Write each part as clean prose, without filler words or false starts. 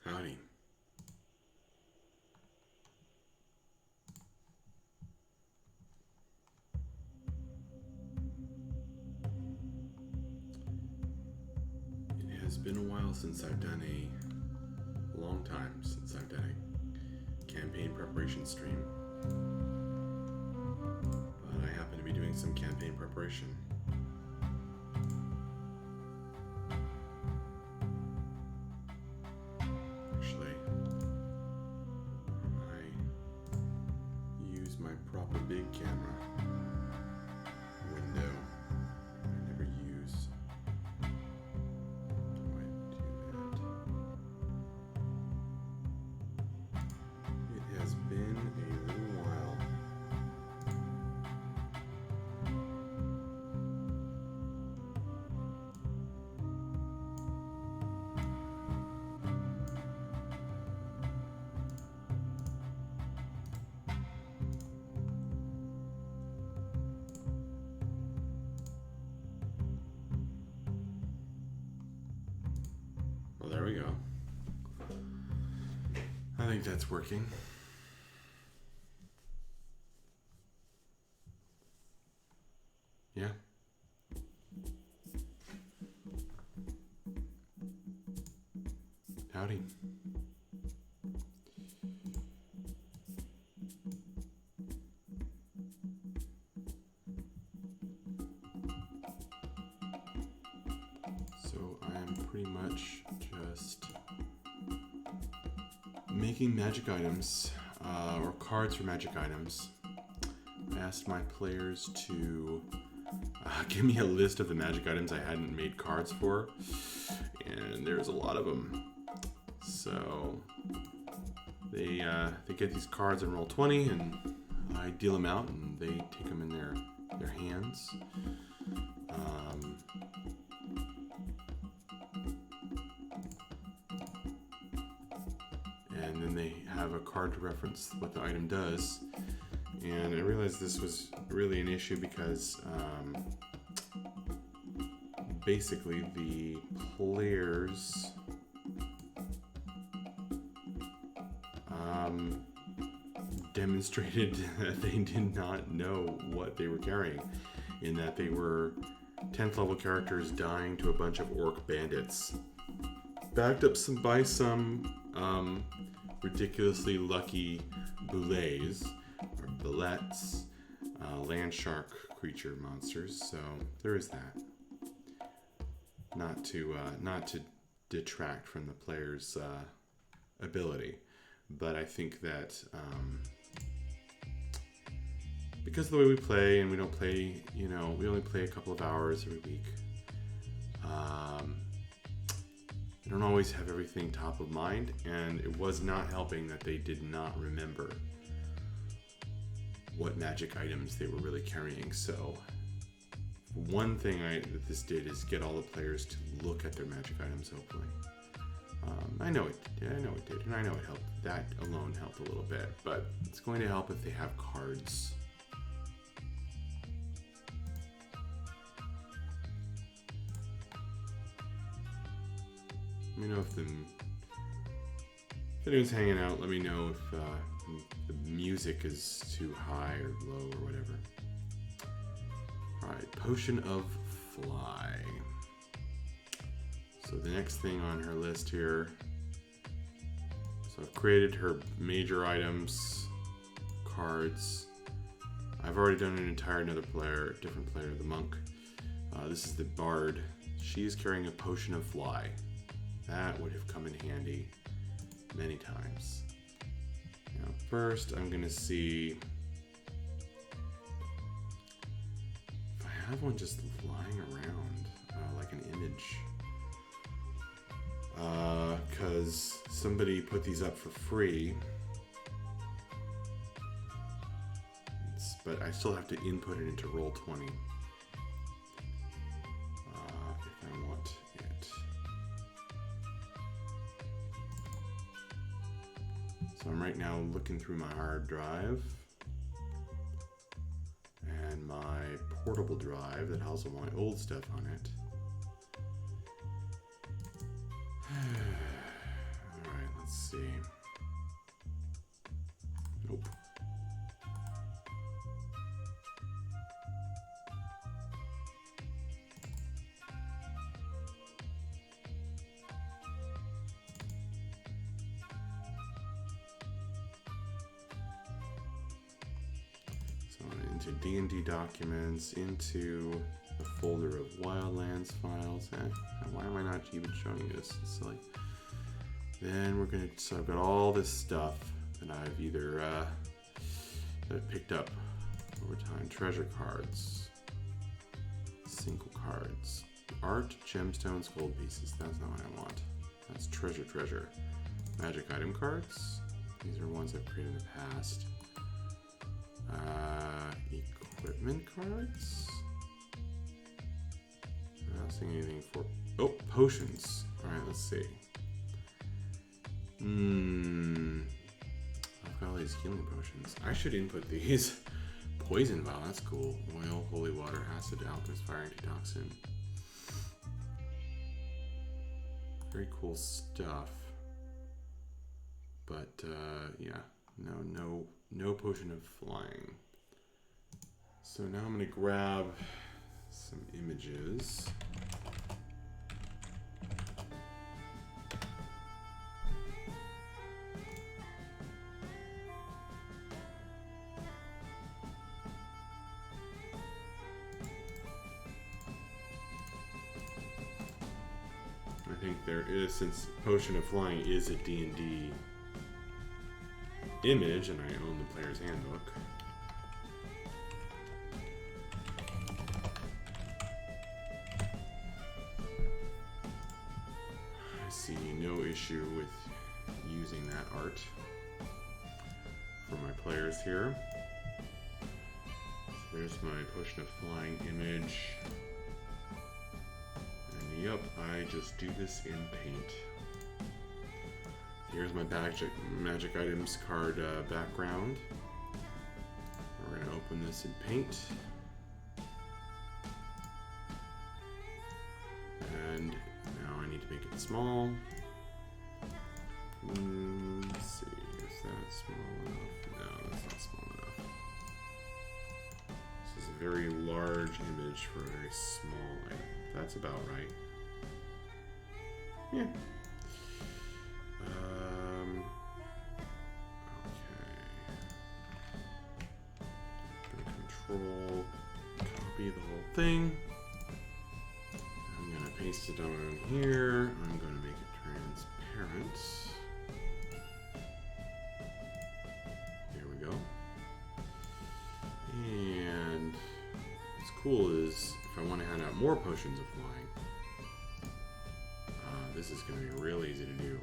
Howdy. It has been a while since I've done a long time since I've done a campaign preparation stream. But I happen to be doing some campaign preparation. Actually, I use my proper big camera window. I never use. Do I do that? It has been a little while. Well, there we go. I think that's working. Yeah. Howdy. So I'm pretty much just making magic items, or cards for magic items. I asked my players to give me a list of the magic items I hadn't made cards for, and there's a lot of them. So they get these cards and roll 20, and I deal them out, and they take them in their hands. And then they have a card to reference what the item does. And I realized this was really an issue because basically the players demonstrated that they did not know what they were carrying, in that they were 10th level characters dying to a bunch of orc bandits, backed up by some ridiculously lucky boulets or bullets, land shark creature monsters. So there is that. Not to detract from the player's ability, but I think that because of the way we play, and we don't play, we only play a couple of hours every week. I don't always have everything top of mind, and it was not helping that they did not remember what magic items they were really carrying. So one thing that this did is get all the players to look at their magic items, hopefully. I know it did, and I know it helped. That alone helped a little bit, but it's going to help if they have cards. Let me know if anyone's hanging out. Let me know if the music is too high or low or whatever. Alright, Potion of Fly. So the next thing on her list here. So I've created her major items, cards. I've already done an entire different player, the monk. This is the bard. She's carrying a Potion of Fly. That would have come in handy many times. Now, first, I'm going to see if I have one just lying around, like an image. Because somebody put these up for free. But I still have to input it into Roll20. If I want it. So I'm right now looking through my hard drive and my portable drive that has all my old stuff on it. Alright, into D&D documents, into the folder of Wildlands files. Why am I not even showing you this? It's silly. Then we're gonna, so I've got all this stuff that I've either that I've picked up over time. Treasure cards, single cards, art, gemstones, gold pieces. That's not what I want. That's treasure. Magic item cards. These are ones I've created in the past. Equipment cards. I'm not seeing anything for. Oh, potions. All right, let's see. I've got all these healing potions. I should input these. Poison vial, that's cool. Oil, holy water, acid, alchemist, fire, antitoxin. Very cool stuff. But yeah, no potion of flying. So now I'm gonna grab some images. I think there is, since Potion of Flying is a D&D image, and I own the player's handbook. I see no issue with using that art for my players here. So there's my Potion of Flying image. And yep, I just do this in paint. Here's my magic items card background. We're going to open this in paint. And now I need to make it small. Let's see, is that small enough? No, that's not small enough. This is a very large image for a very small item. That's about right. Yeah. Control, copy the whole thing. I'm gonna paste it on here. I'm gonna make it transparent. There we go. And what's cool is if I want to hand out more potions of flying, this is gonna be real easy to do.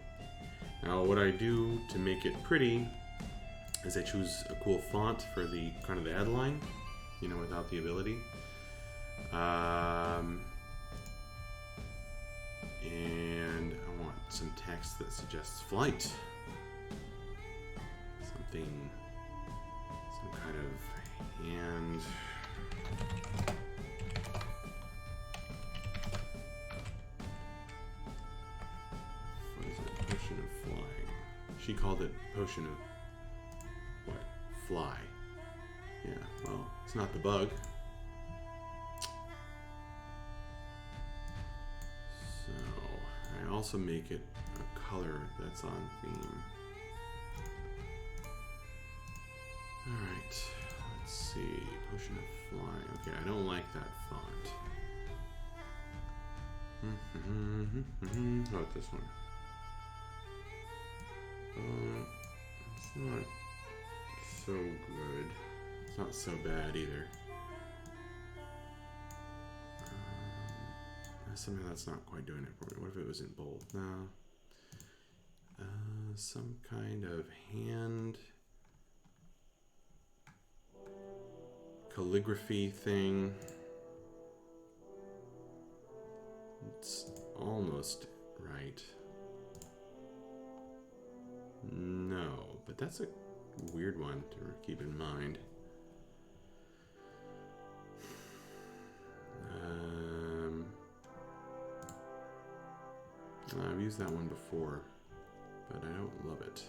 Now, what I do to make it pretty is I choose a cool font for the kind of the headline. You know, without the ability. And I want some text that suggests flight. Something, some kind of hand. What is it? Potion of flying. She called it potion of what? Fly. Yeah, well, it's not the bug. So, I also make it a color that's on theme. Alright, let's see. Potion of Flying. Okay, I don't like that font. How about this one? It's not so good. It's not so bad either. Somehow that's not quite doing it for me. What if it was in bold? No. Some kind of hand calligraphy thing. It's almost right. No, but that's a weird one to keep in mind. I've used that one before, but I don't love it.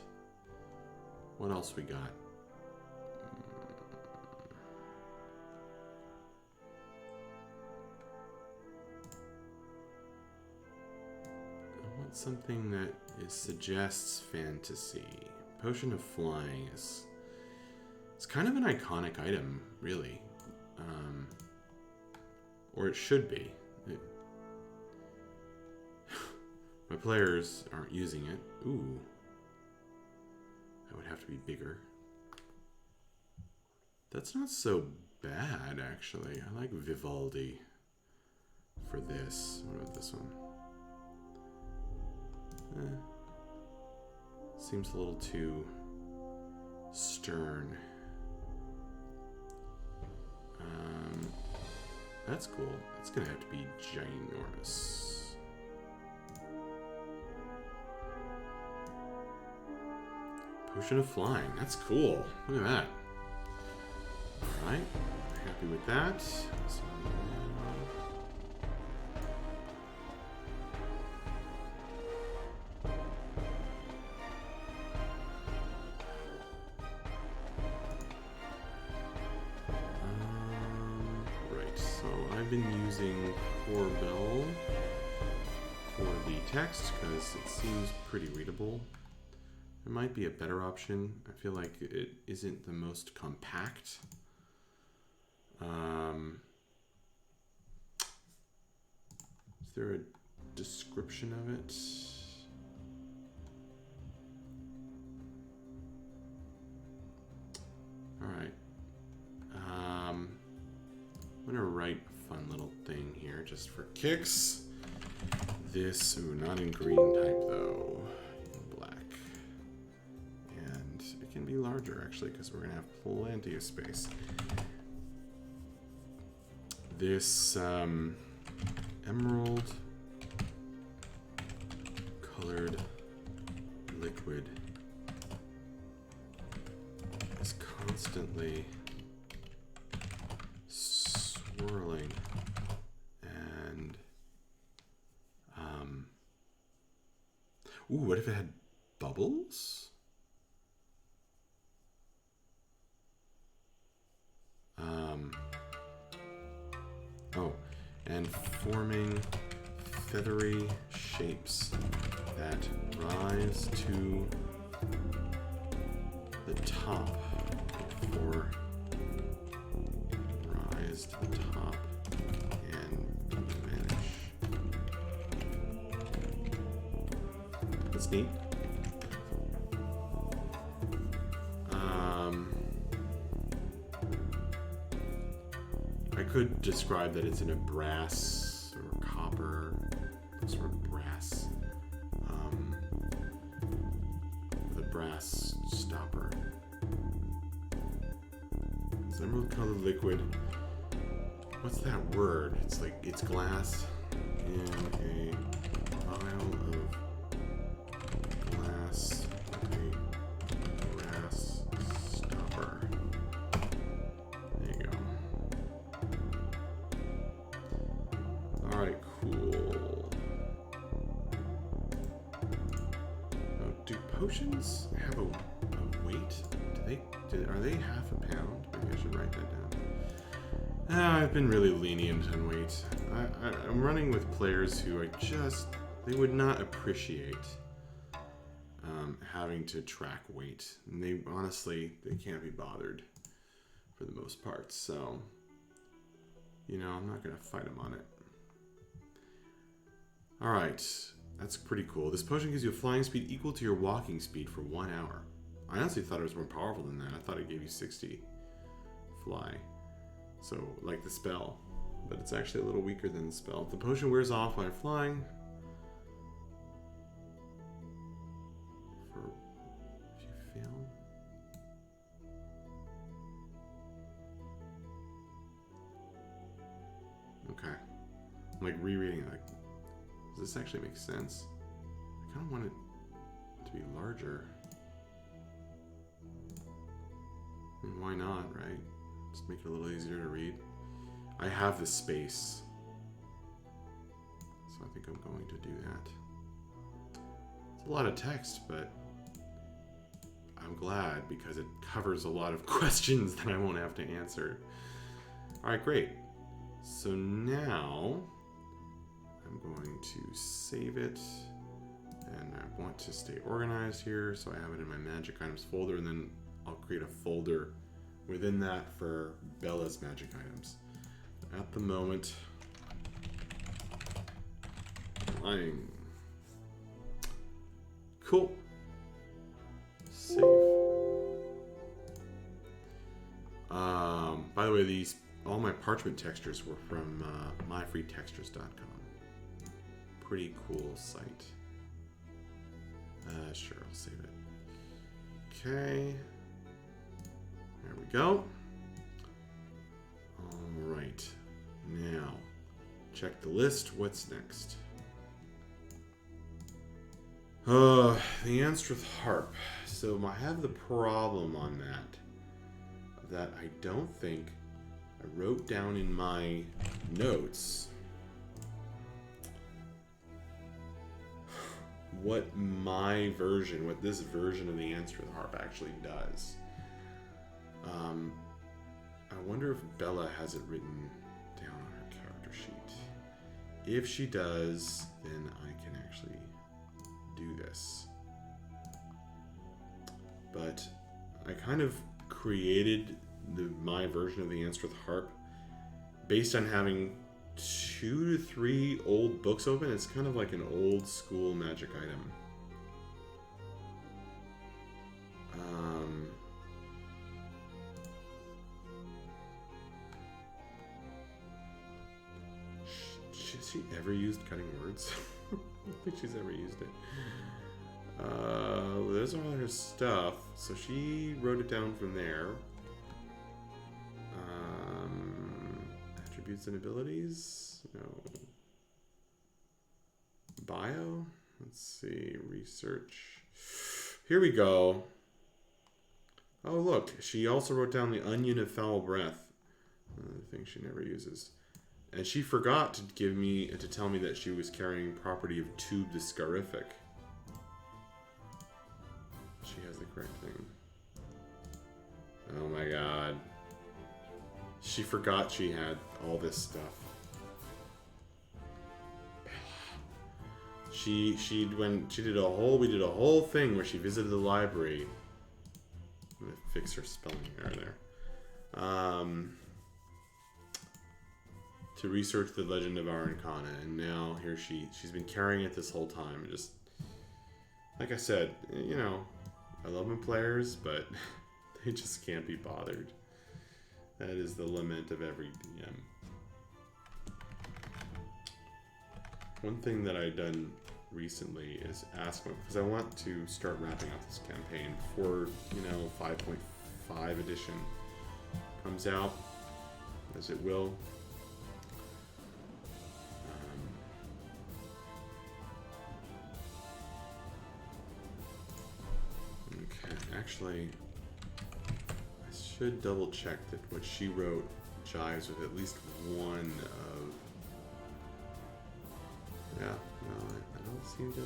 What else we got? I want something that suggests fantasy. Potion of Flying is It's kind of an iconic item, really. Or it should be. My players aren't using it. Ooh. That would have to be bigger. That's not so bad, actually. I like Vivaldi for this. What about this one? Seems a little too stern. That's cool. It's gonna have to be ginormous. Potion of Flying. That's cool. Look at that. Alright. Happy with that. So, right. So I've been using Corbel for the text because it seems pretty readable. There might be a better option. I feel like it isn't the most compact. Is there a description of it? All right. I'm gonna write a fun little thing here just for kicks. This, ooh, not in green type though. Can be larger actually because we're gonna have plenty of space. This emerald colored liquid is constantly swirling and ooh, what if it had bubbles? Oh, and forming feathery shapes that rise to the top before rise to the top and vanish. That's neat. I could describe that it's in a brass or copper, sort of brass, with a brass stopper. It's emerald colored liquid. What's that word? It's like, it's glass in a vial of glass with a brass stopper. There you go. Alright, cool. Oh, do potions have a weight? Are they half a pound? Maybe I should write that down. I've been really lenient on weight. I'm running with players who they would not appreciate having to track weight. And they can't be bothered for the most part. So, I'm not going to fight them on it. Alright, that's pretty cool. This potion gives you a flying speed equal to your walking speed for 1 hour. I honestly thought it was more powerful than that. I thought it gave you 60 fly. So, like the spell. But it's actually a little weaker than the spell. The potion wears off while flying. If you fail. Okay. I'm like rereading it. Like, does this actually make sense? I kind of want it to be larger. I mean, why not, right? Just make it a little easier to read. I have the space, so I think I'm going to do that. It's a lot of text, but I'm glad because it covers a lot of questions that I won't have to answer. Alright, great. So now I'm going to save it, and I want to stay organized here, so I have it in my magic items folder, and then I'll create a folder within that for Bella's magic items. At the moment, lying. Cool. Save. By the way, all my parchment textures were from myfreetextures.com. Pretty cool site. Sure, I'll save it. Okay. There we go. All right. Now, check the list. What's next? The Anstrith Harp. So I have the problem on that I don't think I wrote down in my notes what this version of the Anstrith Harp actually does. I wonder if Bella has it written down on her character sheet. If she does, then I can actually do this. But I kind of created my version of the Anstrith Harp based on having 2 to 3 old books open. It's kind of like an old school magic item. Has she ever used cutting words? I don't think she's ever used it. There's all her stuff, so she wrote it down from there. Attributes and abilities? No. Bio? Let's see. Research. Here we go. Oh, look. She also wrote down the Onion of Foul Breath. The thing she never uses. And she forgot to tell me that she was carrying property of Tube the Scarific. She has the correct thing. Oh my god. She forgot she had all this stuff. We did a whole thing where she visited the library. I'm gonna fix her spelling error there. To research the legend of Arancana, and now here she's been carrying it this whole time. And just like I said, you know, I love my players, but they just can't be bothered. That is the lament of every DM. One thing that I've done recently is ask them, because I want to start wrapping up this campaign before, 5.5 edition comes out, as it will. Okay, actually, I should double check that what she wrote jives with at least one of... Yeah, no, I don't seem to...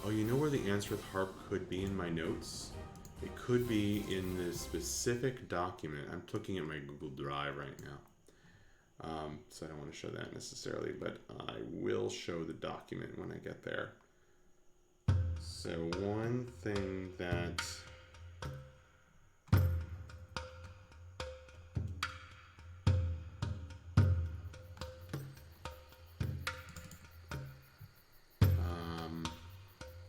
Oh, you know where the Anstrith Harp could be in my notes? It could be in this specific document. I'm looking at my Google Drive right now. So I don't want to show that necessarily, but I will show the document when I get there. So one thing that...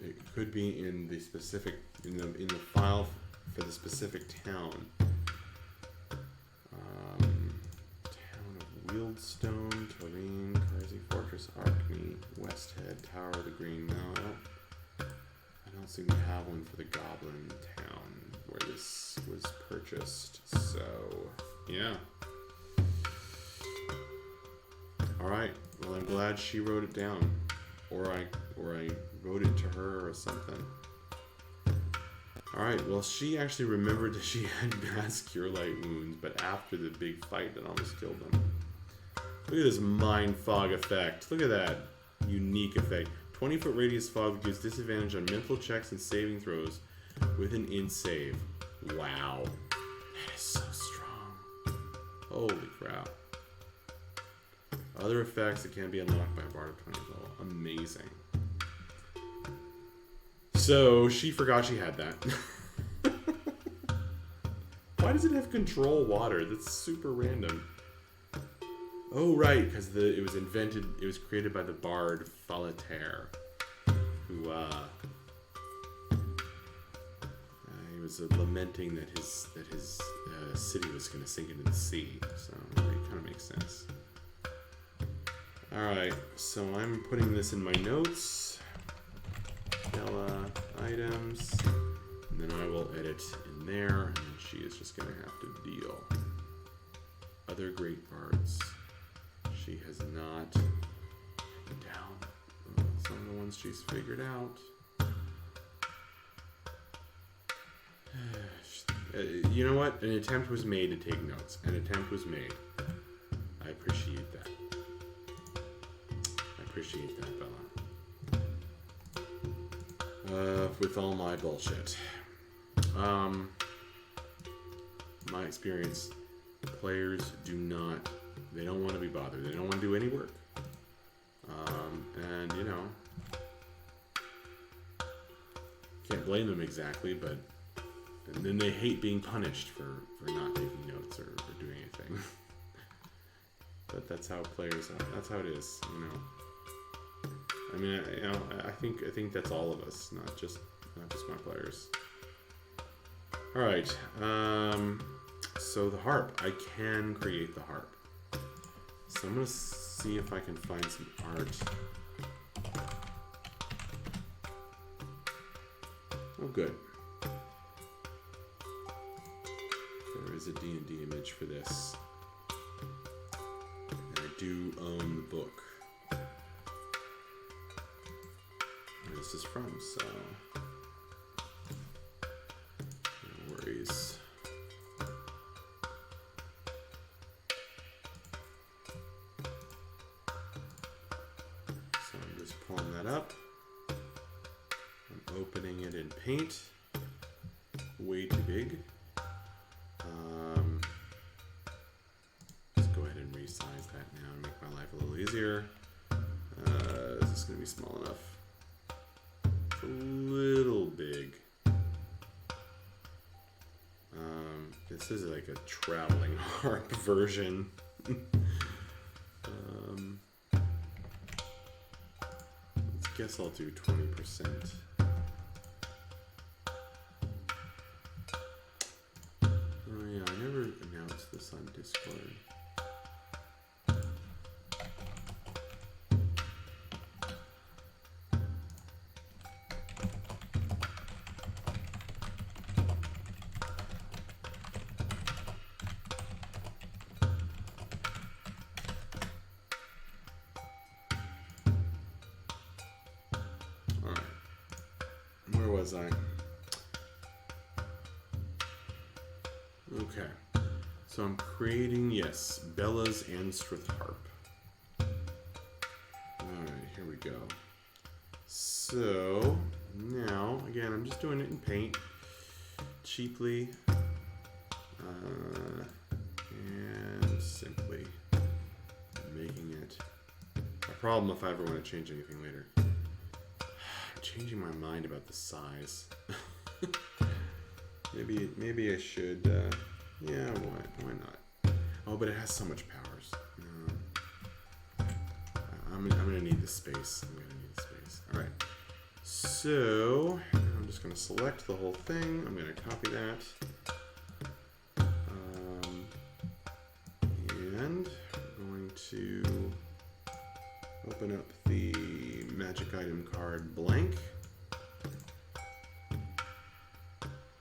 it could be in the specific, in the file for the specific town. Town of Wildstone, Toreen, Carsey Fortress, Arkney, Westhead, Tower of the Green Mountain. I don't seem to have one for the Goblin Town where this was purchased. So, yeah. Alright, well I'm glad she wrote it down. Or I wrote it to her or something. Alright, well she actually remembered that she had mass cure light wounds, but after the big fight that almost killed them. Look at this mind fog effect. Look at that unique effect. 20-foot radius fog gives disadvantage on mental checks and saving throws with an int save. Wow. That is so strong. Holy crap. Other effects that can be unlocked by a bard of 20 level. Amazing. So she forgot she had that. Why does it have control water? That's super random. Oh, right, because it was created by the bard Falataire, who, he was lamenting that his city was going to sink into the sea, so it kind of makes sense. Alright, so I'm putting this in my notes. Bella items, and then I will edit in there, and then she is just going to have to deal. Other great bards. She has not written down some of the ones she's figured out. You know what? An attempt was made to take notes. An attempt was made. I appreciate that. I appreciate that, Bella. With all my bullshit. My experience, players they don't want to be bothered. They don't want to do any work. And, you know, can't blame them exactly, but and then they hate being punished for not taking notes or doing anything. But that's how players are. That's how it is, you know. I mean, I think that's all of us, not just my players. All right. So the harp, I can create the harp. So I'm gonna see if I can find some art. Oh, good. There is a D&D image for this. And I do own the book. Where this is from, so no worries. So I'm just pulling that up. I'm opening it in Paint. Way too big. Let's go ahead and resize that now and make my life a little easier. Is this going to be small enough? It's a little big. This is like a traveling harp version. I guess I'll do 20%. Oh yeah, I never announced this on Discord. Was I? Okay, so I'm creating, yes, Bella's Anstrith harp. Alright, here we go. So, now, again, I'm just doing it in Paint, cheaply, and simply making it a problem if I ever want to change anything later. Changing my mind about the size. maybe I should. Yeah, why not? Oh, but it has so much powers. I'm gonna need the space. All right. So I'm just gonna select the whole thing. I'm gonna copy that. And I'm going to open up the magic item card blank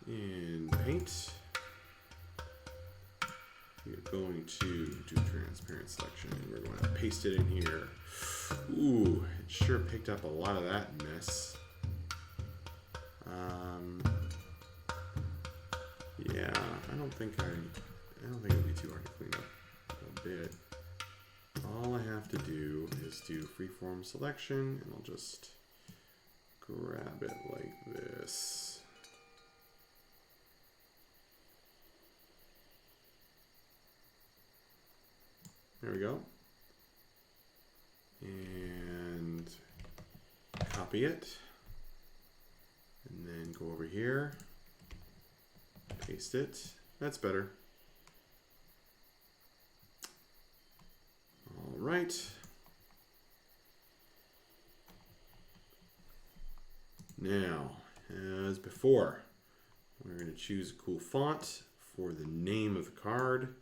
in Paint. We're going to do transparent selection and we're going to paste it in here. Ooh, it sure picked up a lot of that mess. Yeah, I don't think it'd be too hard to clean up a bit. All I have to do is do freeform selection, and I'll just grab it like this. There we go. And copy it. And then go over here, paste it. That's better. All right. Now, as before, we're going to choose a cool font for the name of the card.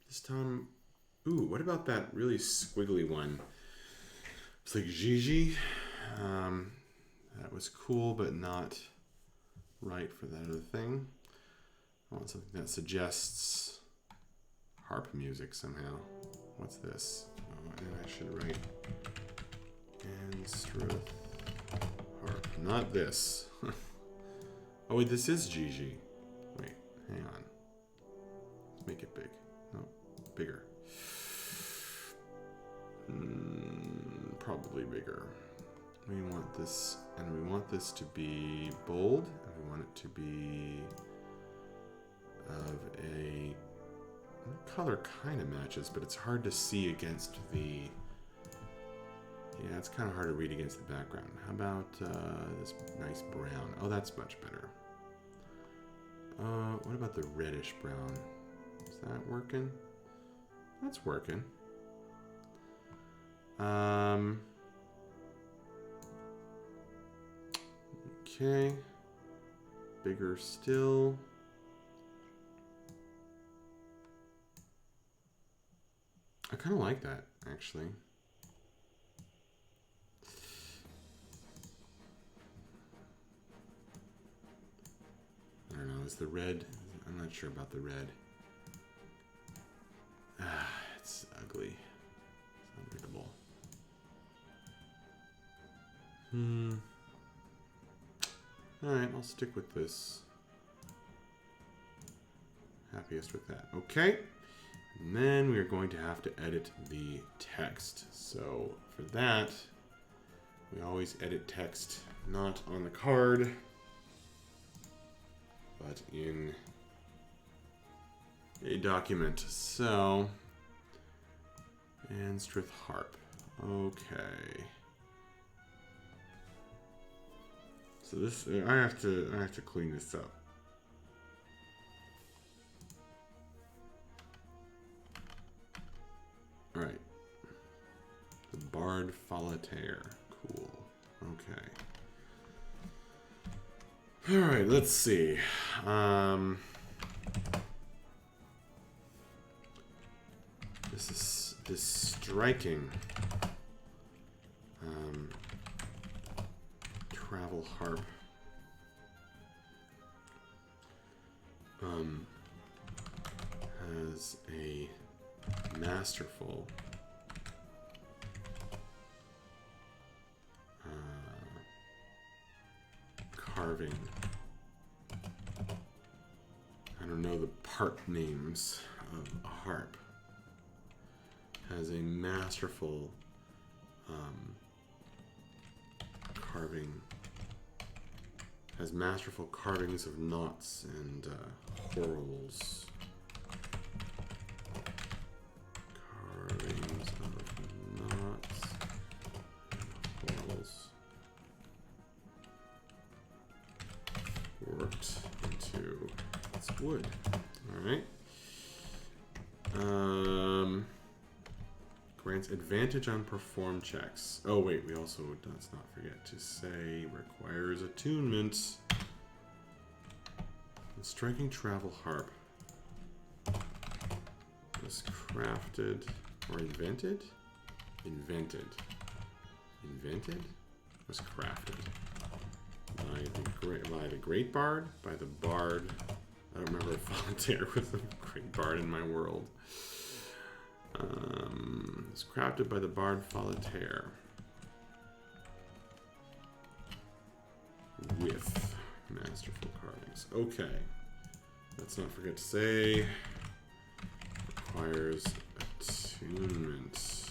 This time, ooh, what about that really squiggly one? It's like Gigi. That was cool, but not right for that other thing. I want something that suggests harp music somehow. What's this? Oh, and I should write Anstruth harp. Not this. Oh wait, this is Gigi. Wait, hang on. Let's make it big. No, bigger. Probably bigger. We want this, and we want this to be bold, and we want it to be of a color kind of matches, but it's hard to see against the, yeah, it's kind of hard to read against the background. How about this nice brown? Oh, that's much better. What about the reddish brown? Is that working? That's working. Okay. Bigger still. I kind of like that, actually. I don't know, is the red? I'm not sure about the red. It's ugly. It's unreadable. Alright, I'll stick with this. Happiest with that. Okay. And then we are going to have to edit the text. So for that, we always edit text not on the card, but in a document. So, Anstruth harp. Okay. So this, I have to clean this up. All right. The Bard Folitaire. Cool. Okay. All right, let's see. This striking travel harp has a masterful carving. I don't know the part names of a harp. Has a masterful carving. Has masterful carvings of knots and whorls. Carvings of knots and whorls. Worked into its wood. All right. Grants advantage on perform checks. Oh wait, we also, let's not forget to say, requires attunement. The striking travel harp was crafted or invented? Invented. Invented? Was crafted by the great bard? By the bard. I don't remember if Folitaire was a great bard in my world. It's crafted by the Bard Folitaire with masterful carvings. Okay. Let's not forget to say requires attunement.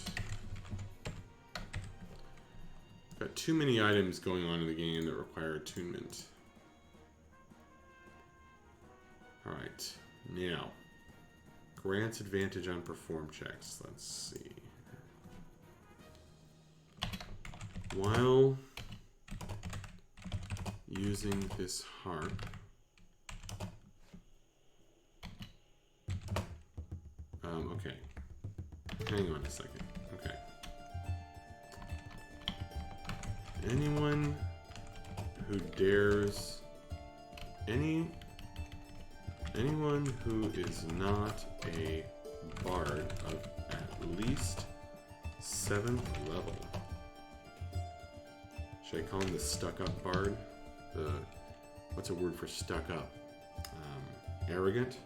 Got too many items going on in the game that require attunement. Alright, now grants advantage on perform checks. Let's see. While using this harp, hang on a second. Okay. Anyone who dares... Anyone who is not a bard of at least 7th level. Should I call him the stuck-up bard? What's a word for stuck-up? Arrogant?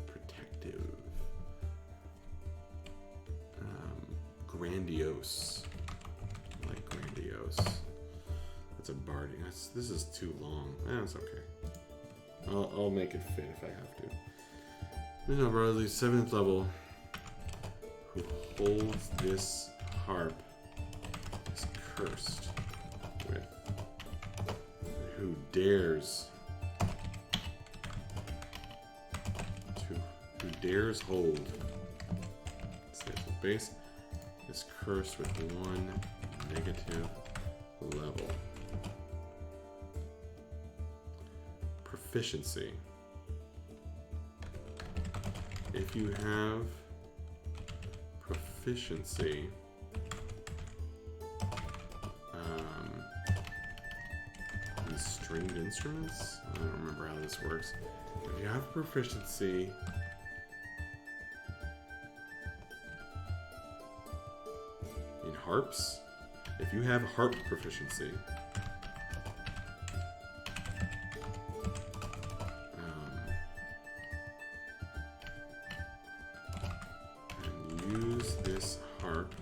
Protective. Grandiose. I like grandiose. That's a bard. This is too long. That's okay. I'll make it fit if I have to. There's no bard at least 7th level who holds this harp is cursed with. Who dares hold the base is cursed with 1 negative level. Proficiency. If you have proficiency in stringed instruments, I don't remember how this works. If you have proficiency in harps, if you have harp proficiency, and use this harp,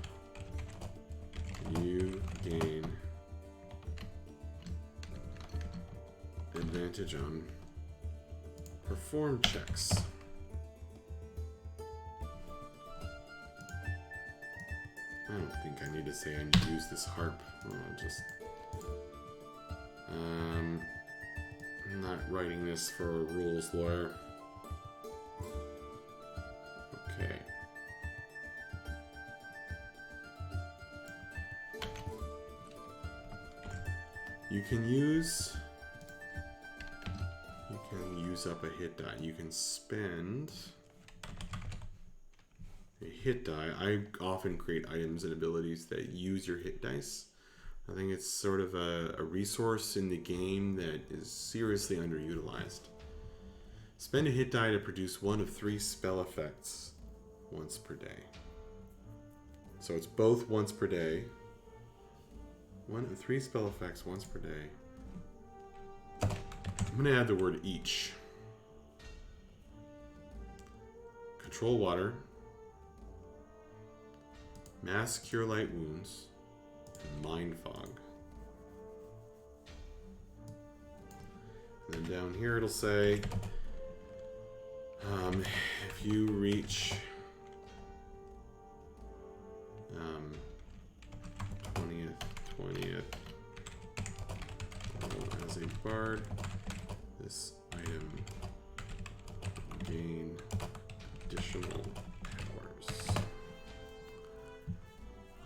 you gain advantage on perform checks. I don't think I need to say I need to use this harp. I'm not writing this for a rules lawyer. Okay. You can use up a hit die. You can spend a hit die. I often create items and abilities that use your hit dice. I think it's sort of a resource in the game that is seriously underutilized. Spend a hit die to produce 1 of 3 spell effects once per day. So it's both once per day. 1 of 3 spell effects once per day. I'm going to add the word each. Control water, mass cure light wounds, and mind fog. And then down here it'll say, if you reach 20th level as a bard, this item will gain additional powers.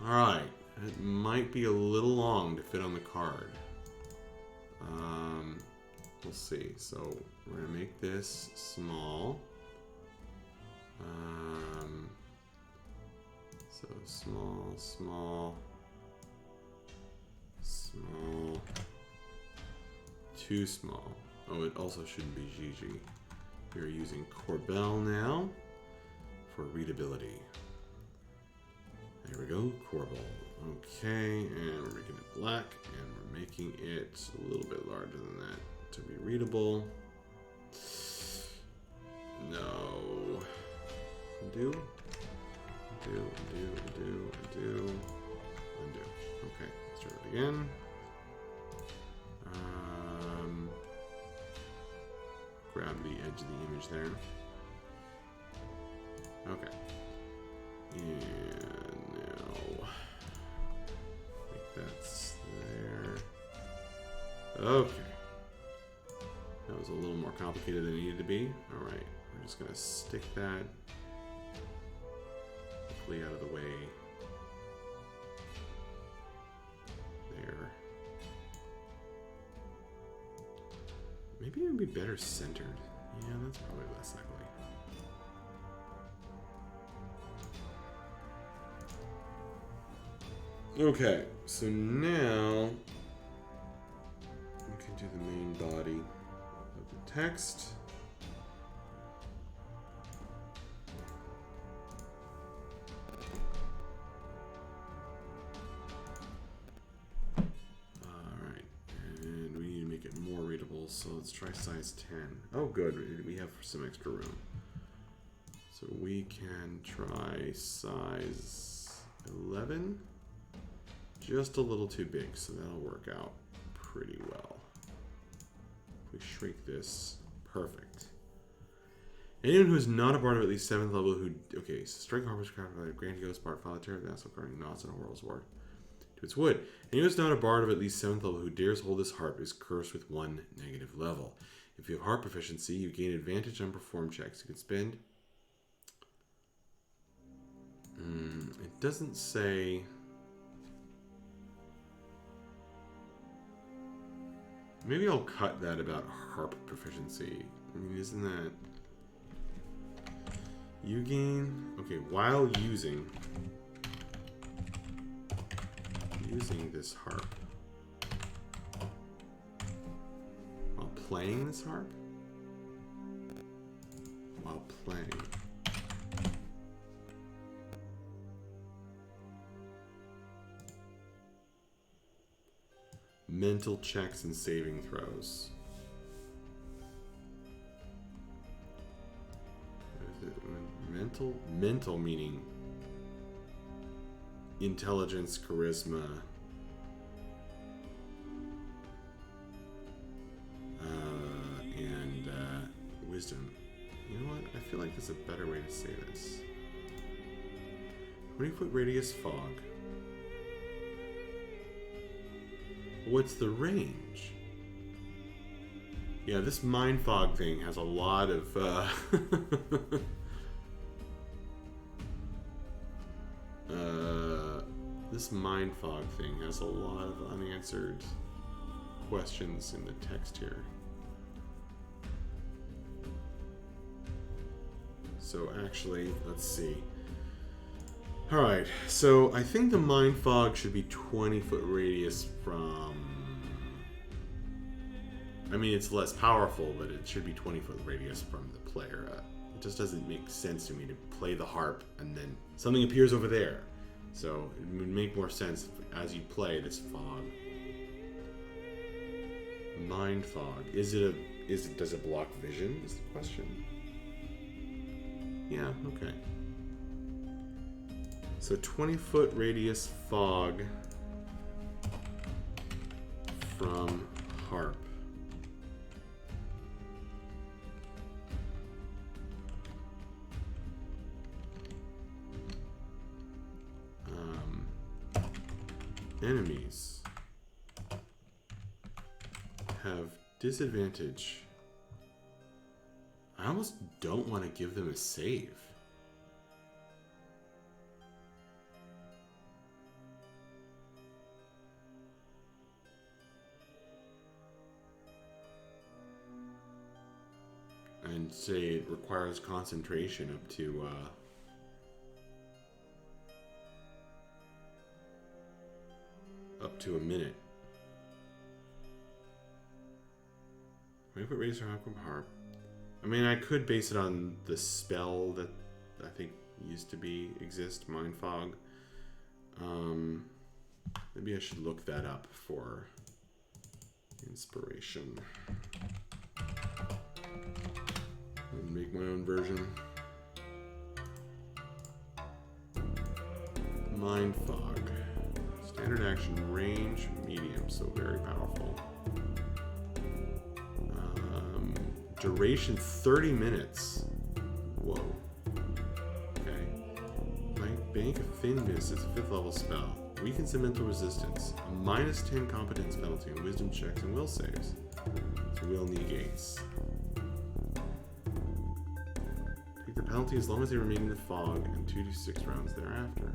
Alright, it might be a little long to fit on the card. We'll see. So we're gonna make this small. So small, small, small, too small. Oh, it also shouldn't be GG. We're using Corbel now for readability. There we go, Corbel. Okay, and we're making it black, and we're making it a little bit larger than that to be readable. No. Undo. Undo. Okay, let's try that again. Grab the edge of the image there. Okay. And now make that's there. Okay. That was a little more complicated than it needed to be. Alright, we're just gonna stick that hopefully out of the way. There. Maybe it would be better centered. Yeah, that's probably less ugly. Okay, so now we can do the main body of the text. Alright, and we need to make it more readable, so let's try size 10. Oh good, we have some extra room. So we can try size 11. Just a little too big, so that'll work out pretty well. If we shrink this, perfect. Anyone who is not a bard of at least 7th level who... Okay, so Strike Harper's Craft by Grandiose Bard, Solitaire, Vassal Guardian, Knots, and a Whirl's Ward. To its wood. Anyone who is not a bard of at least 7th level who dares hold this harp is cursed with 1 negative level. If you have harp proficiency, you gain advantage on perform checks. You can spend... it doesn't say... Maybe I'll cut that about harp proficiency. I mean, isn't that... You gain... Okay, while using this harp. While playing this harp? While playing. Mental checks and saving throws. Mental meaning intelligence, charisma, and wisdom. You know what? I feel like there's a better way to say this. 20-foot radius fog. What's the range? Yeah, this mind fog thing has a lot of this mind fog thing has a lot of unanswered questions in the text here. So actually, let's see. Alright, so I think the mind fog should be 20-foot radius from... I mean, it's less powerful, but it should be 20-foot radius from the player. It just doesn't make sense to me to play the harp and then something appears over there. So it would make more sense as you play this fog. Mind fog. Does it block vision? Is the question. Yeah, okay. So 20-foot radius fog from harp. Enemies have disadvantage. I almost don't want to give them a save. And say it requires concentration up to a minute. Wait, raise harp. I mean, I could base it on the spell that I think used to exist, Mind Fog. Maybe I should look that up for inspiration. And make my own version. Mind Fog. Standard action, range, medium, so very powerful. Duration 30 minutes. Whoa. Okay. Bank of Thin Mist is a 5th level spell. Weakens the mental resistance. A -10 competence penalty on wisdom checks and will saves. So will negates. Take the penalty as long as they remain in the fog and 2d6 rounds thereafter.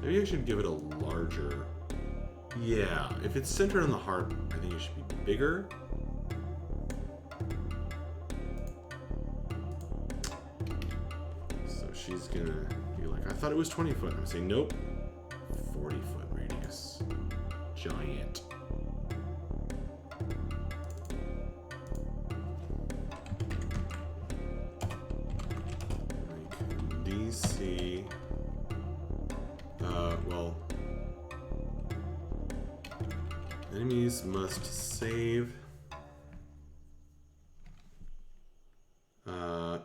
Maybe I should give it a larger... Yeah, if it's centered on the harp, I think it should be bigger. she's gonna be like, I thought it was 20 foot. I'm gonna say, nope. 40 foot radius. Giant. Like DC. Well. Enemies must save.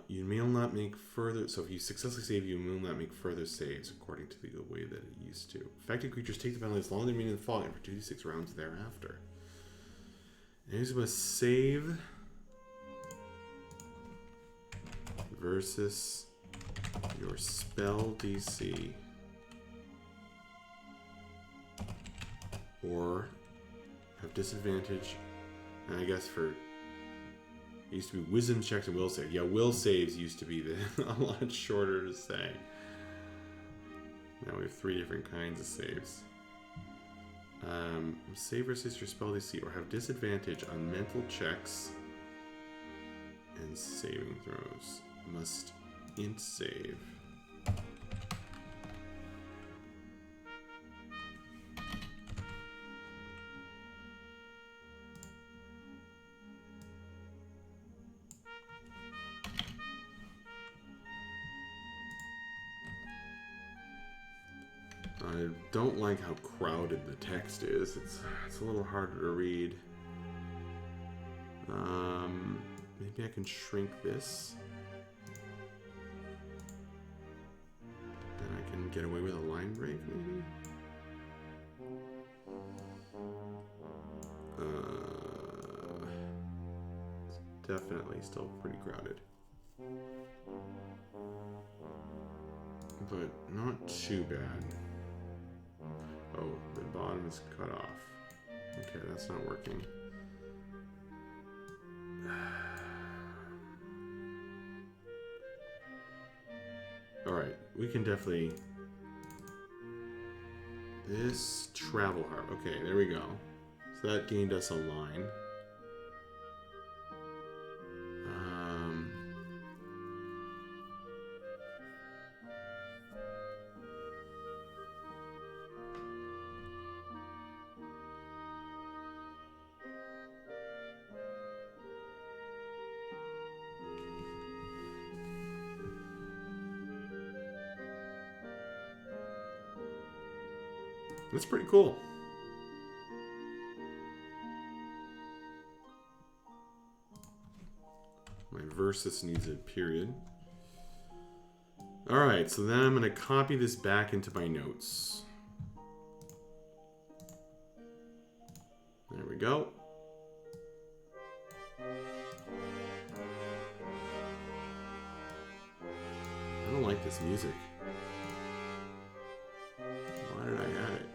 You may not make further. So if you successfully save, you will not make further saves according to the way that it used to. Affected creatures take the penalty as long as they remain in the fall and for 2d6 rounds thereafter. Enemies must save versus your spell DC, or have disadvantage. And I guess for it used to be wisdom checks and will save. Yeah, will saves used to be a lot shorter to say. Now we have 3 different kinds of saves. Save versus your spell DC, or have disadvantage on mental checks and saving throws. Must int save. I don't like how crowded the text is. It's a little harder to read. Maybe I can shrink this. Then I can get away with a line break, maybe? It's definitely still pretty crowded. But not too bad. Oh, the bottom is cut off. Okay, that's not working. Alright, we can definitely... This travel harp. Okay, there we go. So that gained us a line. That's pretty cool. My versus needs a period. Alright, so then I'm going to copy this back into my notes. There we go. I don't like this music. Why did I add it?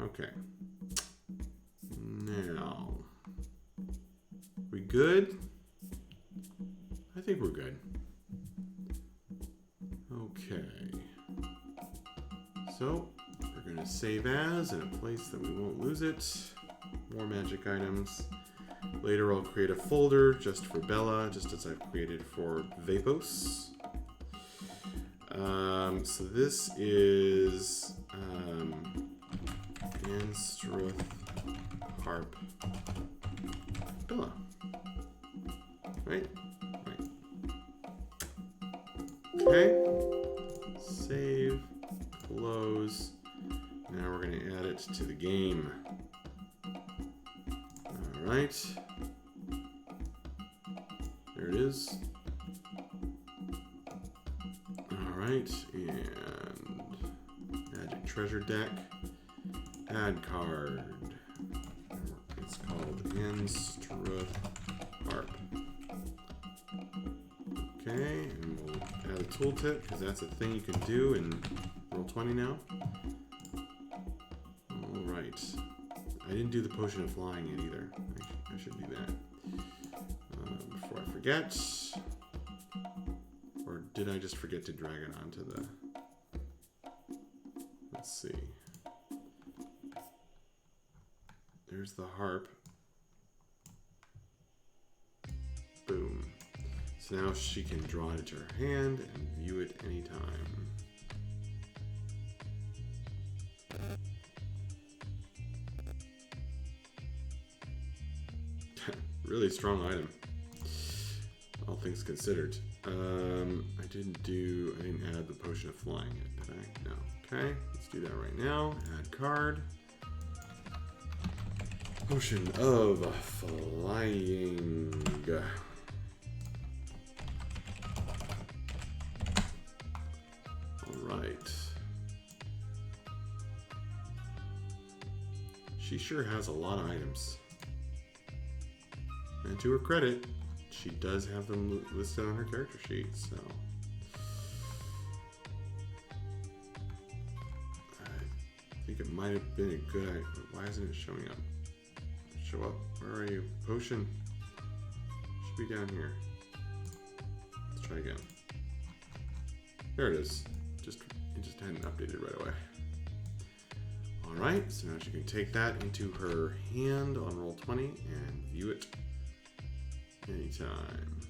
Okay. Now, we good? I think we're good. Okay. So, we're going to save as in a place that we won't lose it. More magic items. Later I'll create a folder just for Bella, just as I've created for Vapos. So this is Anstruth Harp Bella. Right? Right. Okay. Save. Close. Now we're going to add it to the game. Alright. There it is. Alright, and Magic Treasure Deck. Add card. It's called Anstruth Harp. Okay, and we'll add a tooltip because that's a thing you can do in Roll20 now. Alright. I didn't do the potion of flying yet either. I should do that. Before I forget. Or did I just forget to drag it onto the... Let's see. There's the harp. Boom. So now she can draw it into her hand and view it anytime. Really strong item, all things considered. I didn't add the potion of flying yet, did I? No. Okay, let's do that right now. Add card. Potion of flying. All right. She sure has a lot of items. And to her credit, she does have them listed on her character sheet, so. I think it might have been a good idea. Why isn't it showing up? Show up. Where are you? Potion. Should be down here. Let's try again. There it is. It just hadn't updated right away. Alright, so now she can take that into her hand on roll 20 and view it anytime.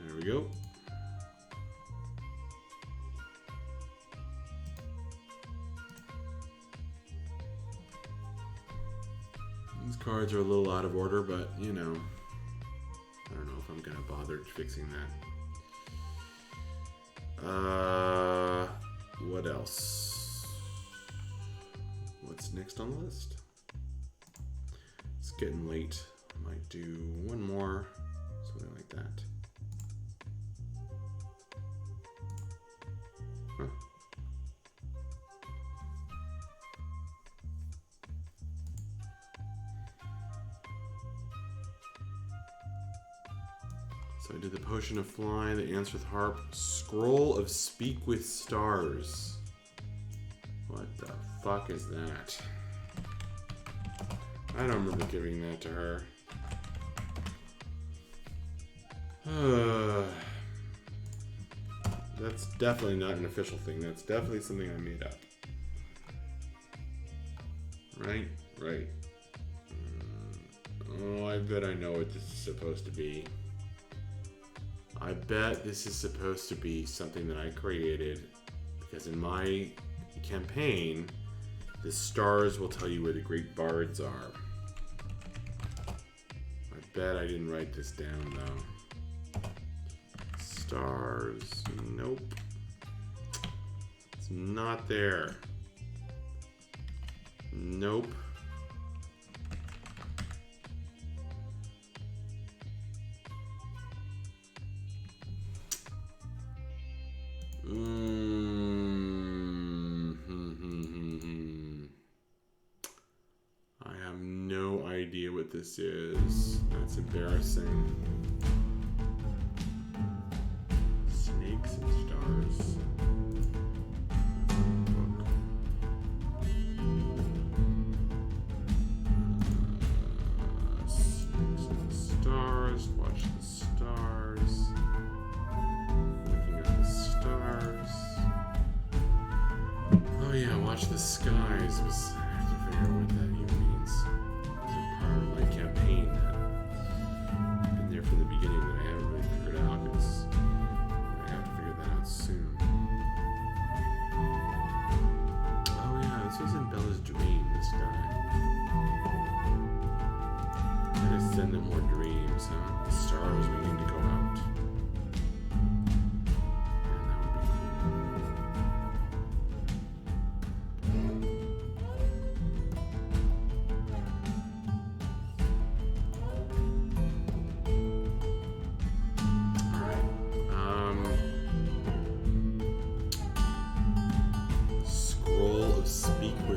There we go. These cards are a little out of order, but you know, I don't know if I'm gonna bother fixing that. What else? What's next on the list? It's getting late. I might do one more, something like that. Huh. So I did the Potion of Flying, the Answer with Harp, Scroll of Speak with Stars. What the fuck is that? I don't remember giving that to her. That's definitely not an official thing. That's definitely something I made up. Right? Right. Oh, I bet I know what this is supposed to be. I bet this is supposed to be something that I created, because in my campaign, the stars will tell you where the great bards are. I bet I didn't write this down though. Stars. Nope. It's not there. Nope. I have no idea what this is. That's embarrassing. Snakes and stars. Snakes and stars. Watch the stars. Looking at the stars. Oh yeah, watch the skies. I have to figure out what that even means. It's a part of my campaign that been there from the beginning that I haven't really figured out. I have to figure that out soon. Oh yeah, this was in Bella's dream, this guy. I gotta send them more dreams, huh? The stars beginning to go out.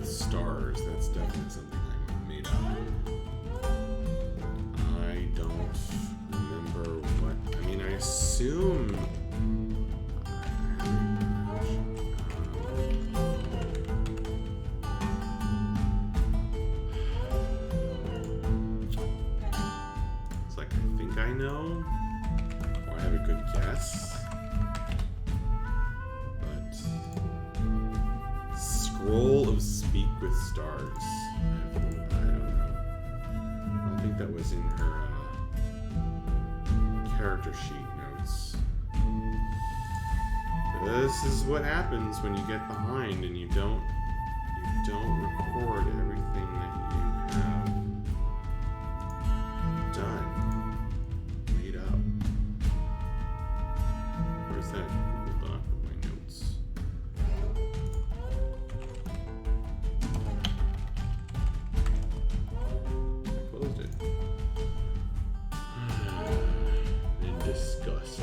Stars, that's definitely something I made up. I don't remember what, I mean, I assume it's like, I think I know, or I have a good guess, but Scroll of Speak with Stars. I don't know. think that was in her character sheet notes. This is what happens when you get behind and you don't record everything that you have done. Made up. Where's that Google Doc with my notes? I closed it. In disgust.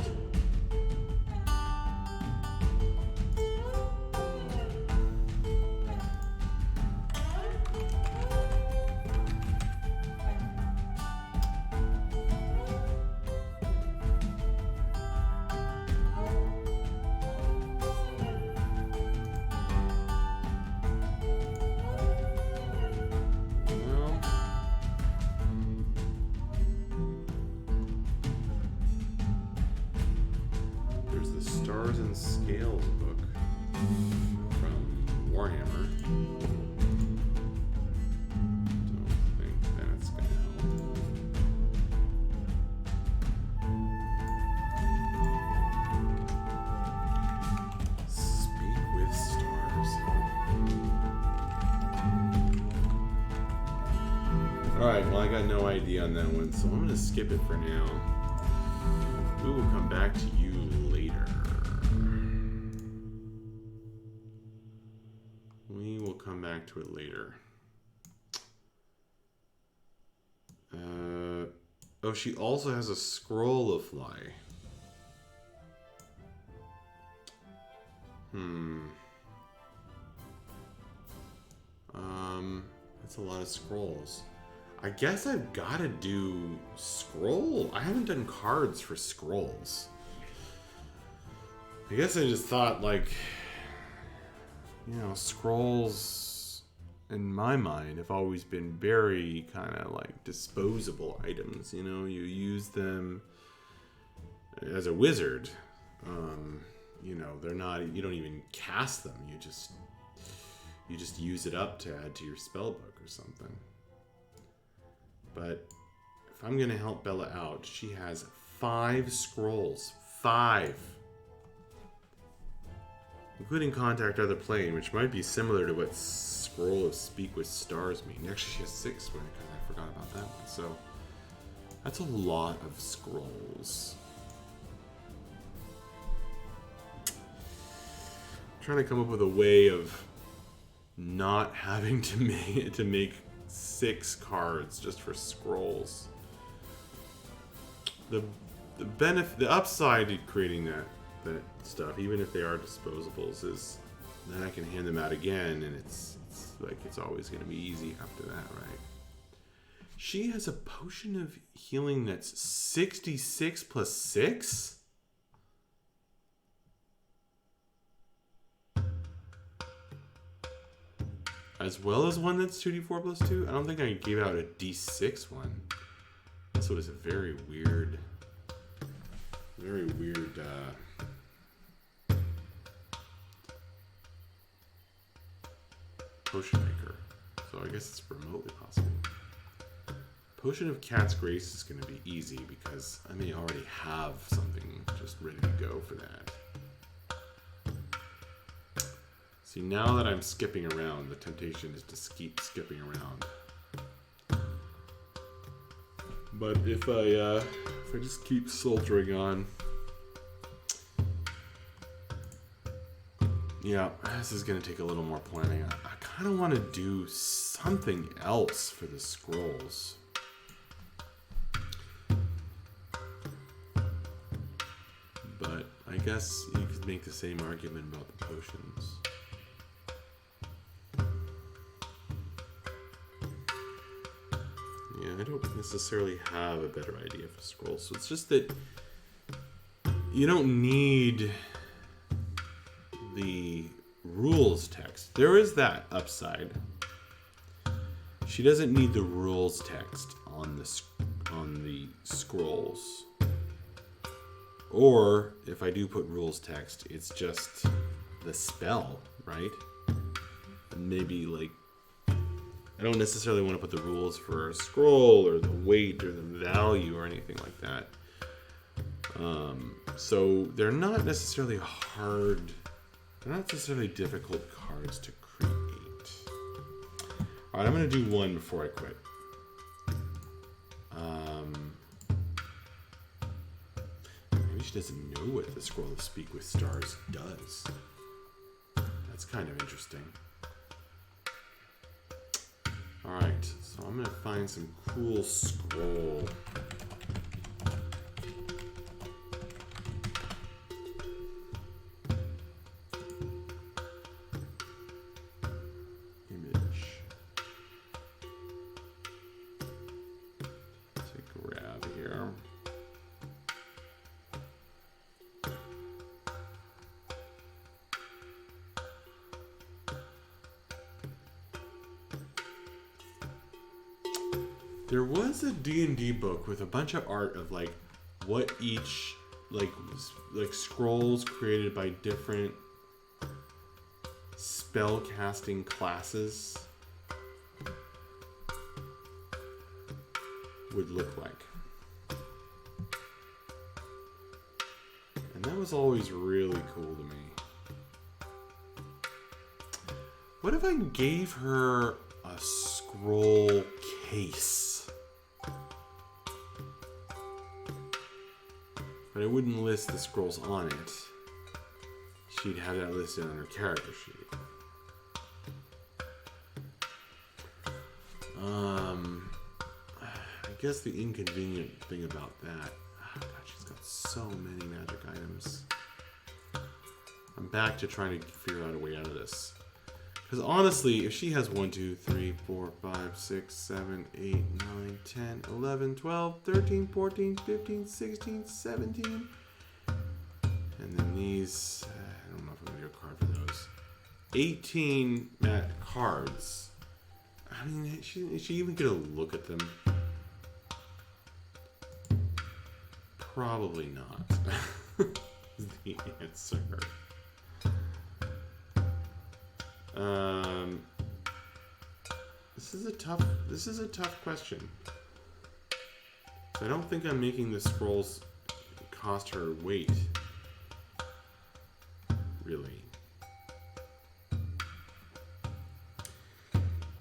Stars and Scales book from Warhammer. Don't think that's gonna help. Speak with Stars. Alright, well I got no idea on that one, so I'm gonna skip it for now. We will come back to you later. We will come back to it later. Oh, she also has a scroll of fly. That's a lot of scrolls. I guess I've got to do scroll. I haven't done cards for scrolls. I guess I just thought, like, you know, scrolls in my mind have always been very kind of like disposable items. You know, you use them as a wizard. You know, they're not, you don't even cast them. You just use it up to add to your spell book or something. But if I'm going to help Bella out, she has 5 scrolls. 5. Including Contact Other Plane, which might be similar to what Scroll of Speak with Stars mean. Actually, she has 6, because I forgot about that one. So, that's a lot of scrolls. I'm trying to come up with a way of not having to make 6 cards just for scrolls. The upside to creating that stuff, even if they are disposables, is then I can hand them out again, and it's like it's always going to be easy after that, right? She has a potion of healing that's 66 plus 6? As well as one that's 2d4 plus 2? I don't think I gave out a d6 one. So it's a very weird potion maker. So I guess it's remotely possible. Potion of Cat's Grace is going to be easy because I may already have something just ready to go for that. See, now that I'm skipping around, the temptation is to keep skipping around. But if I just keep soldiering on, yeah, this is gonna take a little more planning. I kind of want to do something else for the scrolls. But I guess you could make the same argument about the potions. Yeah, I don't necessarily have a better idea for scrolls. So it's just that you don't need the rules text. There is that upside. She doesn't need the rules text on the scrolls. Or if I do put rules text, it's just the spell, right? And maybe like I don't necessarily want to put the rules for a scroll or the weight or the value or anything like that. So they're not necessarily hard, they're not necessarily difficult cards to create. Alright, I'm going to do one before I quit. Maybe she doesn't know what the Scroll of Speak with Stars does. That's kind of interesting. Alright, so I'm going to find some cool scroll. There was a D&D book with a bunch of art of like what each like scrolls created by different spell casting classes would look like. And that was always really cool to me. What if I gave her a scroll case? But I wouldn't list the scrolls on it. She'd have that listed on her character sheet. I guess the inconvenient thing about that, God, she's got so many magic items. I'm back to trying to figure out a way out of this. Because honestly, if she has 1, 2, 3, 4, 5, 6, 7, 8, 9, 10, 11, 12, 13, 14, 15, 16, 17, and then these, I don't know if I'm going to do a card for those. 18 cards. I mean, is she even going to look at them? Probably not. Is the answer. This is a tough question. So I don't think I'm making the scrolls cost her weight. Really.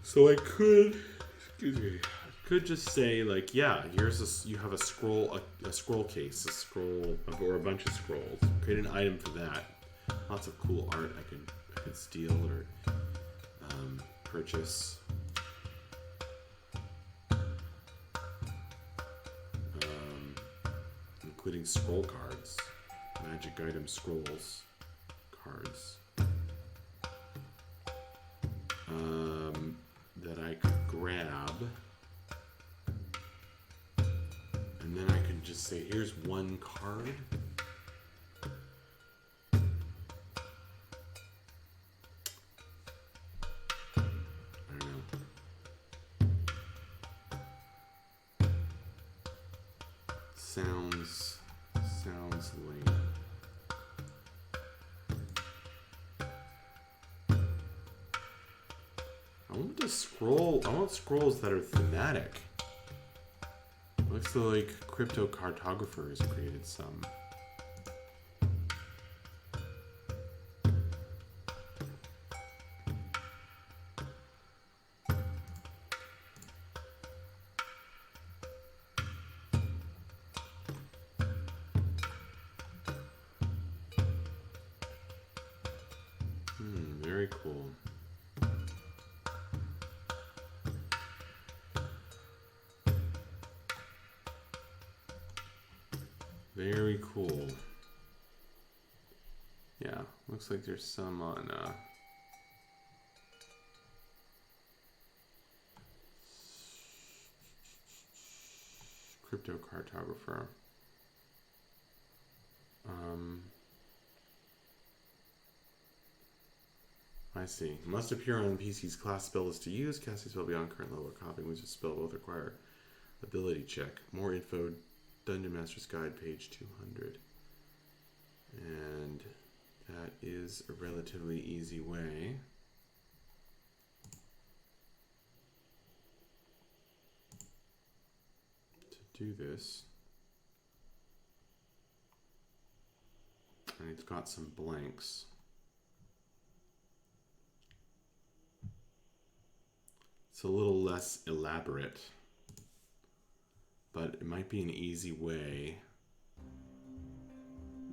So I could, could just say like, yeah, here's you have a scroll case, a scroll or a bunch of scrolls. Create an item for that. Lots of cool art I could steal or purchase. Including scroll cards, magic item scrolls, cards. That I could grab. And then I can just say, here's one card. Sounds lame. I want scrolls that are thematic. Looks like Crypto Cartographer has created some. Very cool. Very cool. Yeah, looks like there's some on Crypto Cartographer. I see. Must appear on PC's class spell list to use. Casting spell beyond current level or copying wizard spell both require ability check. More info, Dungeon Master's Guide, page 200. And that is a relatively easy way do this. And it's got some blanks. It's a little less elaborate, but it might be an easy way.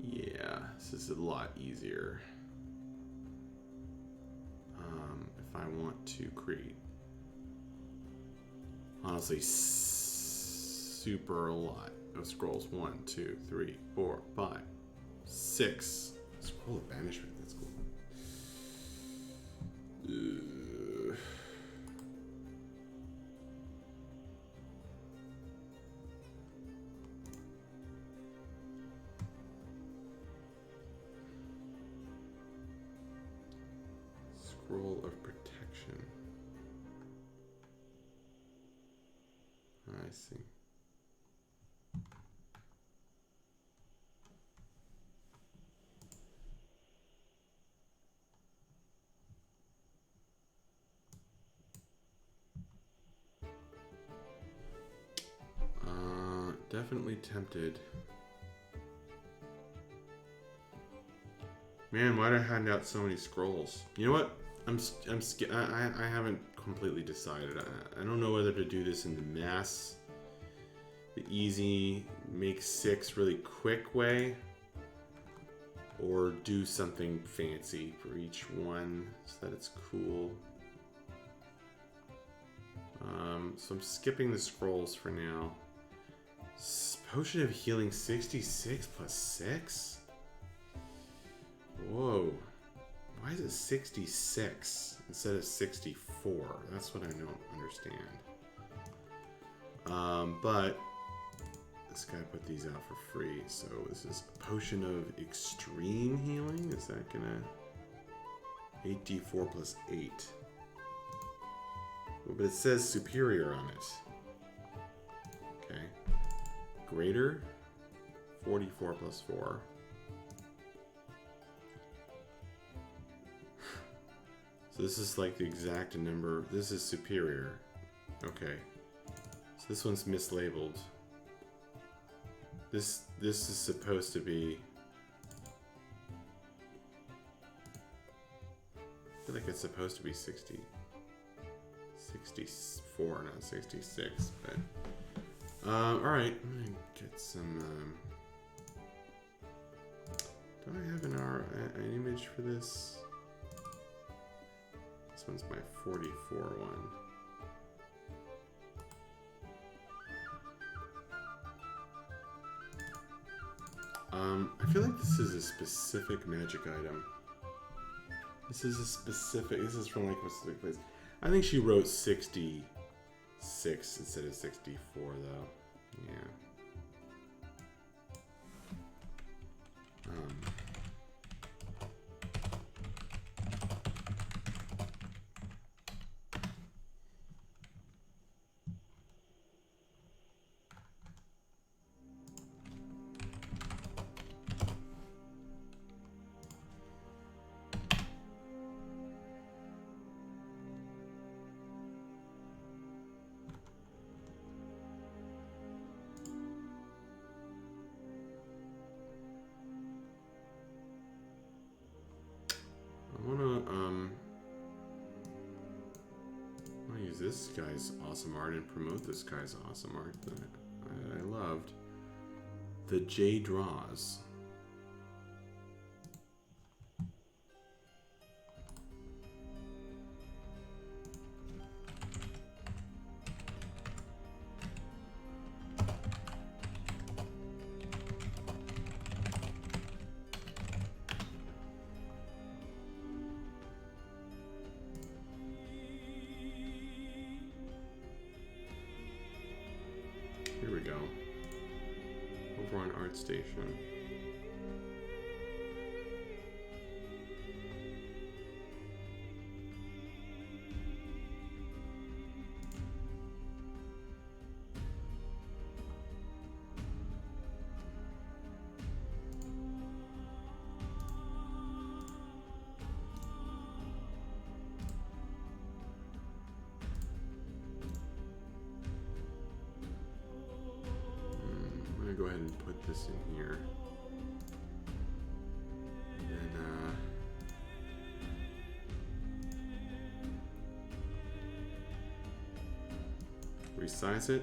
Yeah, this is a lot easier. If I want to create, honestly, super a lot of scrolls. 1, 2, 3, 4, 5, 6. Scroll of banishment. That's cool. Scroll of protection. I see. Definitely tempted. Man, why'd I hand out so many scrolls? You know what? I haven't completely decided. I don't know whether to do this in the mass, the easy, make 6 really quick way, or do something fancy for each one so that it's cool. So I'm skipping the scrolls for now. Potion of healing 66 plus 6? Whoa. Why is it 66 instead of 64? That's what I don't understand. But this guy put these out for free. So this is a potion of extreme healing. Is that gonna 8d4 plus 8? But it says superior on it. Okay. Greater 44 plus 4. So this is like the exact number. This is superior. Okay. So this one's mislabeled. This is supposed to be. I feel like it's supposed to be 60. 64, not 66, but alright, I'm gonna get some do I have an image for this? This one's my 44 one. I feel like this is a specific magic item. This is from like a specific place. I think she wrote 66 instead of 64 though. Yeah. This guy's awesome art and promote this guy's awesome art that I loved. The J Draws. Here we go. Over on Art Station. go ahead and put this in here. And then resize it.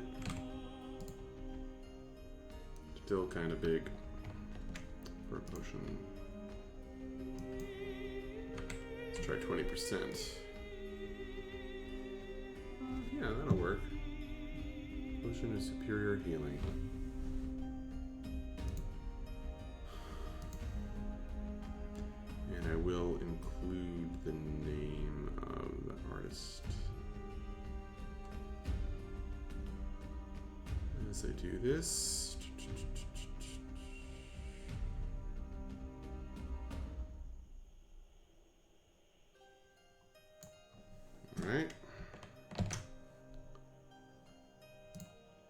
Still kind of big for a potion. Let's try 20%. Yeah, that'll work. Potion of superior healing. And I will include the name of the artist. As I do this. All right.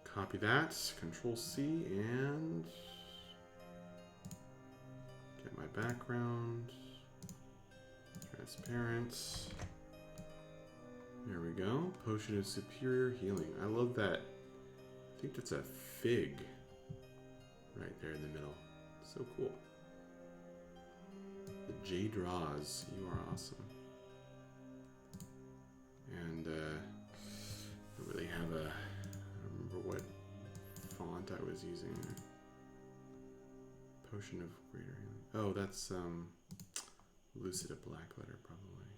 Copy that, Control C, and get my background, transparent. There we go. Potion of superior healing. I love that. I think that's a fig right there in the middle. So cool. The Jade Raws, you are awesome. And I don't really have a, I don't remember what font I was using. Potion of greater healing. Oh, that's Lucida Black Letter probably.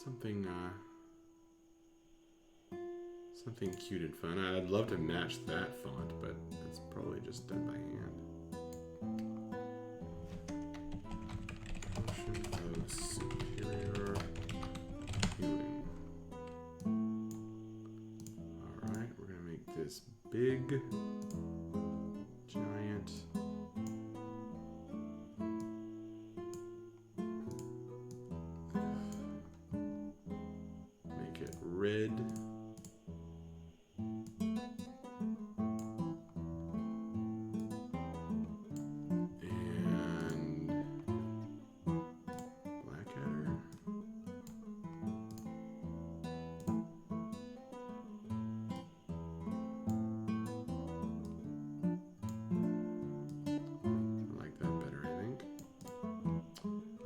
Something something cute and fun. I'd love to match that font, but it's probably just done by hand. Potion of superior healing. Alright, we're gonna make this big, giant. Make it red.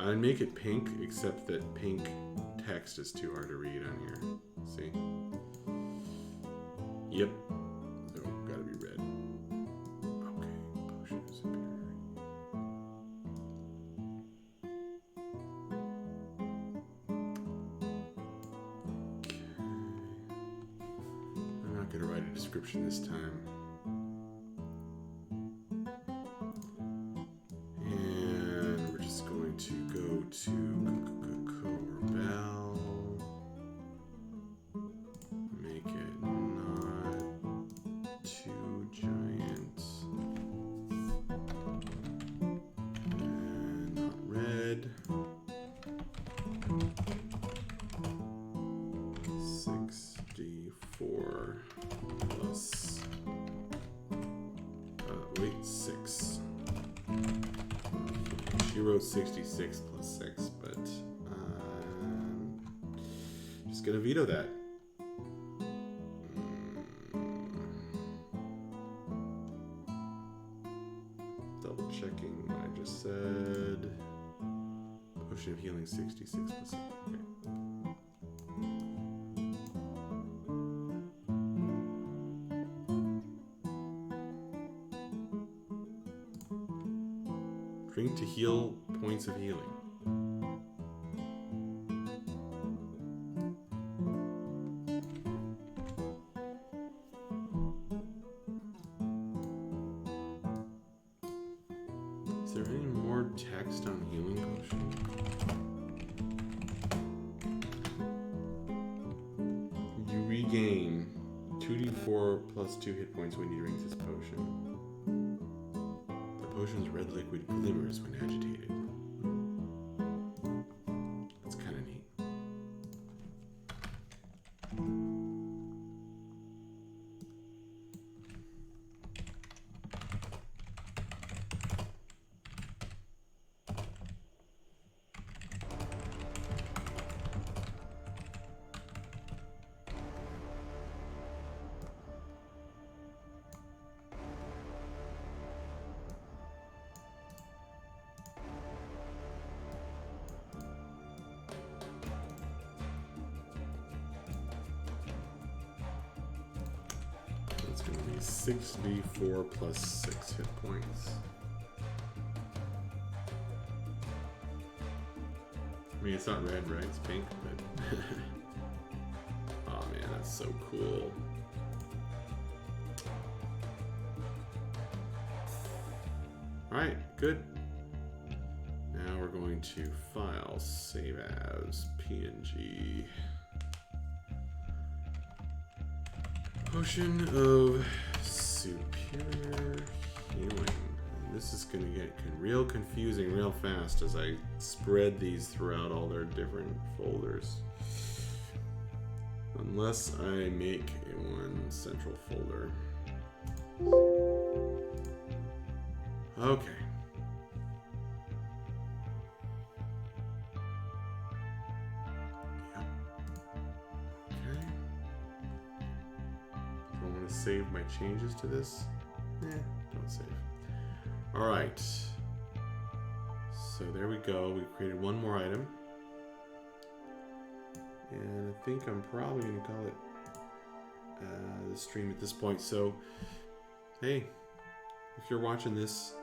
I'd make it pink, except that pink text is too hard to read on here. See? Yep. So, gotta be red. Okay, potion of superior. Okay. I'm not gonna write a description this time. To go to Corbel, make it not too giant, and not red. 64 plus, wait, 6. She wrote 66 plus 6, but just gonna veto that. Double checking what I just said. Potion of healing 66 plus 6. Okay. Drink to heal points of healing. Is there any more text on healing potion? You regain 2d4 plus 2 hit points when you drink this potion. The potion's red liquid glimmers when agitated. That's kind of neat. 6d4 plus 6 hit points. I mean, it's not red, right? It's pink, but... Oh man, that's so cool. Alright, good. Now we're going to File, Save As, PNG. Potion of Superior Healing. This is going to get real confusing real fast as I spread these throughout all their different folders. Unless I make a one central folder. Okay. Yep. Okay. Do I want to save my changes to this? Don't save. All right. So there we go. We created one more item. And I think I'm probably going to call it the stream at this point. So, hey, if you're watching this,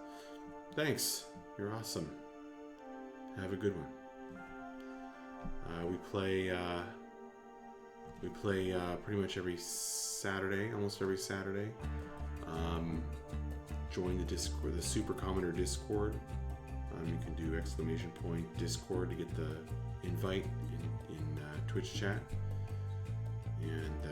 thanks. You're awesome. Have a good one. We play pretty much every Saturday, almost every Saturday. Join the Discord, the Super Commoner Discord. You can do !! Discord to get the invite in Twitch chat. And